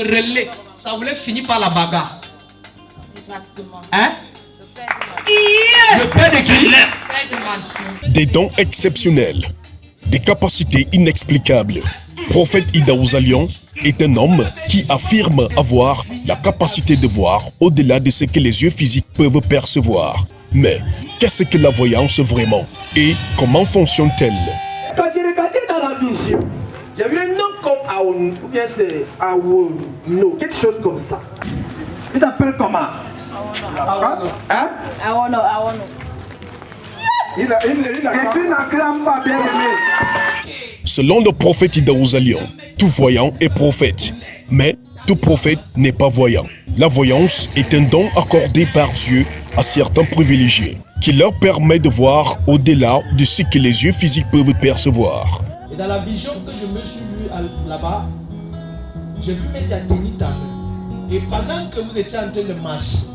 quereller, ça voulait finir par la bagarre. Exactement. Hein? Yes! Le père de qui? Des dons exceptionnels, des capacités inexplicables. Prophète Idaouza Lyon est un homme qui affirme avoir la capacité de voir au-delà de ce que les yeux physiques peuvent percevoir. Mais qu'est-ce que la voyance vraiment? Et comment fonctionne-t-elle? Quand j'ai regardé dans la vision, j'ai vu un homme comme Aoun, ou bien c'est Aoun, quelque chose comme ça. Il t'appelle comment? Hein? Awono. Il n'acclame pas bien aimé. Selon le prophète Idaouza Lyon, tout voyant est prophète. Mais tout prophète n'est pas voyant. La voyance est un don accordé par Dieu à certains privilégiés, qui leur permet de voir au-delà de ce que les yeux physiques peuvent percevoir. Et dans la vision que je me suis vu là-bas, j'ai vu Média tenir ta main. Et pendant que vous étiez en train de marcher,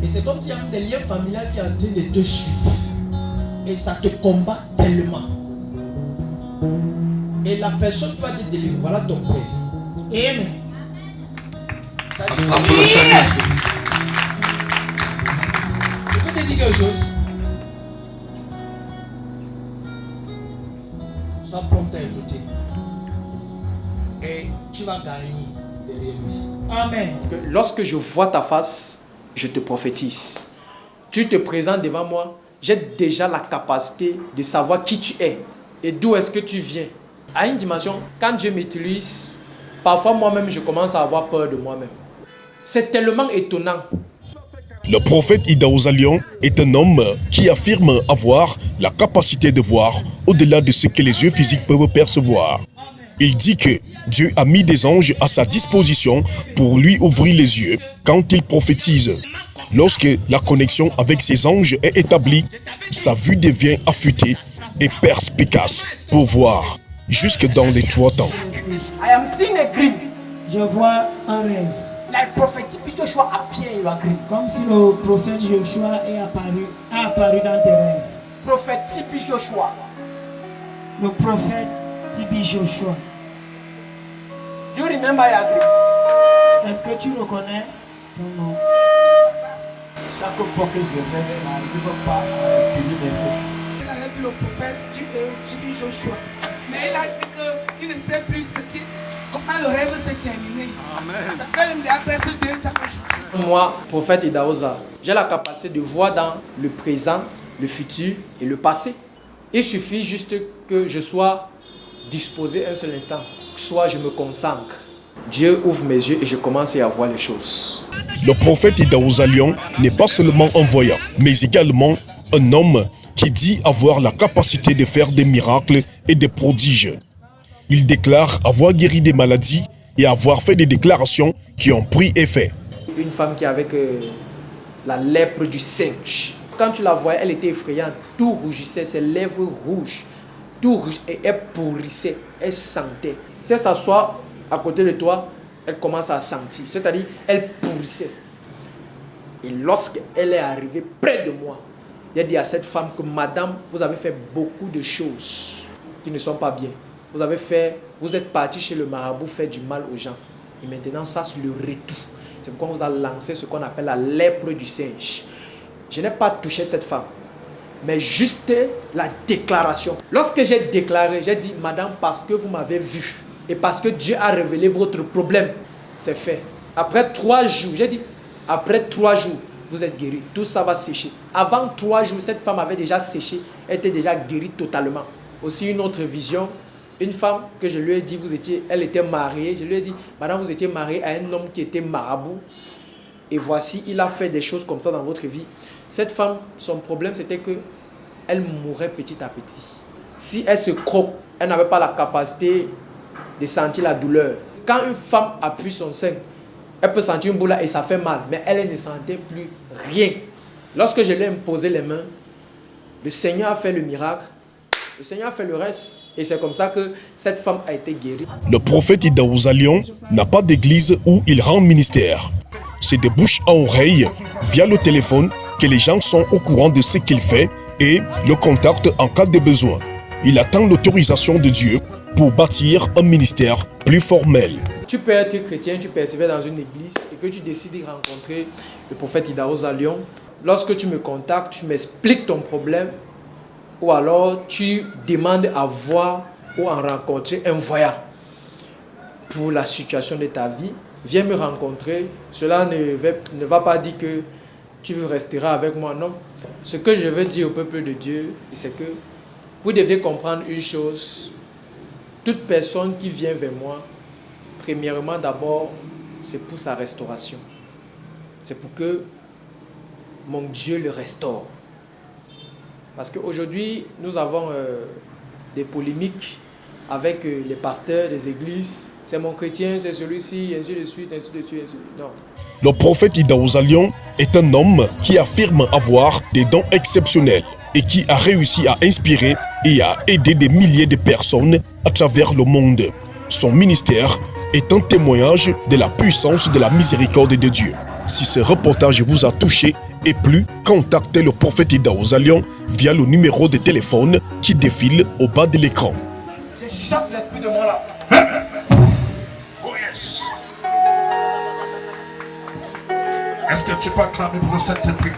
et c'est comme s'il y a des liens familiales qui sont en train de te suivre. Et ça te combat tellement. Et la personne qui va te délivrer, voilà ton père. Amen. Yes! Je peux te dire quelque chose. Sois prompt à écouter. Et tu vas gagner derrière lui. Amen. Parce que lorsque je vois ta face, je te prophétise. Tu te présentes devant moi, j'ai déjà la capacité de savoir qui tu es et d'où est-ce que tu viens. À une dimension, quand Dieu m'utilise, parfois moi-même je commence à avoir peur de moi-même. C'est tellement étonnant. Le prophète Idaouza Lyon est un homme qui affirme avoir la capacité de voir au-delà de ce que les yeux physiques peuvent percevoir. Il dit que Dieu a mis des anges à sa disposition pour lui ouvrir les yeux quand il prophétise. Lorsque la connexion avec ces anges est établie, sa vue devient affûtée et perspicace pour voir jusque dans les 3 temps. I am seeing a dream. Je vois un rêve. Like prophet Joshua appear in your dream. Comme si le prophète Joshua a apparu dans tes rêves. Prophet Joshua. Le prophète Tibi Joshua. Do you remember your dream? Est-ce que tu reconnais ton nom? Chaque fois que je rêve, je n'arrive pas à finir mes rêves. Il avait vu le prophète Tibi Joshua. Mais il a dit qu'il ne sait plus comment le rêve s'est terminé. Amen. Ça fait même presque 2 ans. Moi, prophète Idaouza, j'ai la capacité de voir dans le présent, le futur et le passé. Il suffit juste que je sois disposé un seul instant, soit je me concentre. Dieu ouvre mes yeux et je commence à voir les choses. Le prophète Idaouza Lyon n'est pas seulement un voyant, mais également un homme qui dit avoir la capacité de faire des miracles et des prodiges. Il déclare avoir guéri des maladies et avoir fait des déclarations qui ont pris effet. Une femme qui avait la lèpre du singe. Quand tu la voyais, elle était effrayante. Tout rougissait, ses lèvres rouges. Tout rouge et elle pourrissait. Elle sentait. Si elle s'assoit à côté de toi, elle commence à sentir. C'est-à-dire, elle pourrissait. Et lorsqu'elle est arrivée près de moi, j'ai dit à cette femme que madame, vous avez fait beaucoup de choses qui ne sont pas bien. Vous êtes parti chez le marabout faire du mal aux gens. Et maintenant, ça c'est le retour. C'est pourquoi on vous a lancé ce qu'on appelle la lèpre du singe. Je n'ai pas touché cette femme, mais juste la déclaration. Lorsque j'ai déclaré, j'ai dit, madame, parce que vous m'avez vu et parce que Dieu a révélé votre problème, c'est fait. Après 3 jours, j'ai dit, après 3 jours, vous êtes guéri. Tout ça va sécher. Avant 3 jours, cette femme avait déjà séché, elle était déjà guérie totalement. Aussi une autre vision. Une femme que je lui ai dit, elle était mariée. Je lui ai dit, madame, vous étiez mariée à un homme qui était marabout. Et voici, il a fait des choses comme ça dans votre vie. Cette femme, son problème, c'était qu'elle mourait petit à petit. Si elle se croque, elle n'avait pas la capacité de sentir la douleur. Quand une femme appuie son sein, elle peut sentir une boule là et ça fait mal. Mais elle ne sentait plus rien. Lorsque je lui ai imposé les mains, le Seigneur a fait le miracle. Le Seigneur a fait le reste et c'est comme ça que cette femme a été guérie. Le prophète Idaouza Lyon n'a pas d'église où il rend ministère. C'est de bouche à oreille, via le téléphone, que les gens sont au courant de ce qu'il fait et le contactent en cas de besoin. Il attend l'autorisation de Dieu pour bâtir un ministère plus formel. Tu peux être chrétien, tu persévères dans une église et que tu décides de rencontrer le prophète Idaouza Lyon. Lorsque tu me contactes, tu m'expliques ton problème ou alors tu demandes à voir ou à rencontrer un voyant pour la situation de ta vie. Viens me rencontrer. Cela ne va pas dire que tu resteras avec moi, non. Ce que je veux dire au peuple de Dieu, c'est que vous devez comprendre une chose. Toute personne qui vient vers moi, premièrement d'abord, c'est pour sa restauration. C'est pour que mon Dieu le restaure. Parce qu'aujourd'hui, nous avons des polémiques avec les pasteurs des églises. C'est mon chrétien, c'est celui-ci, ainsi de suite, ainsi de suite, ainsi de suite. Non. Le prophète Idaouza Lyon est un homme qui affirme avoir des dons exceptionnels et qui a réussi à inspirer et à aider des milliers de personnes à travers le monde. Son ministère est un témoignage de la puissance de la miséricorde de Dieu. Si ce reportage vous a touché et plu, contactez le prophète Idaouza Lyon via le numéro de téléphone qui défile au bas de l'écran. Je chasse l'esprit de moi là. Oh yes. Est-ce que tu peux acclamer pour cette prière?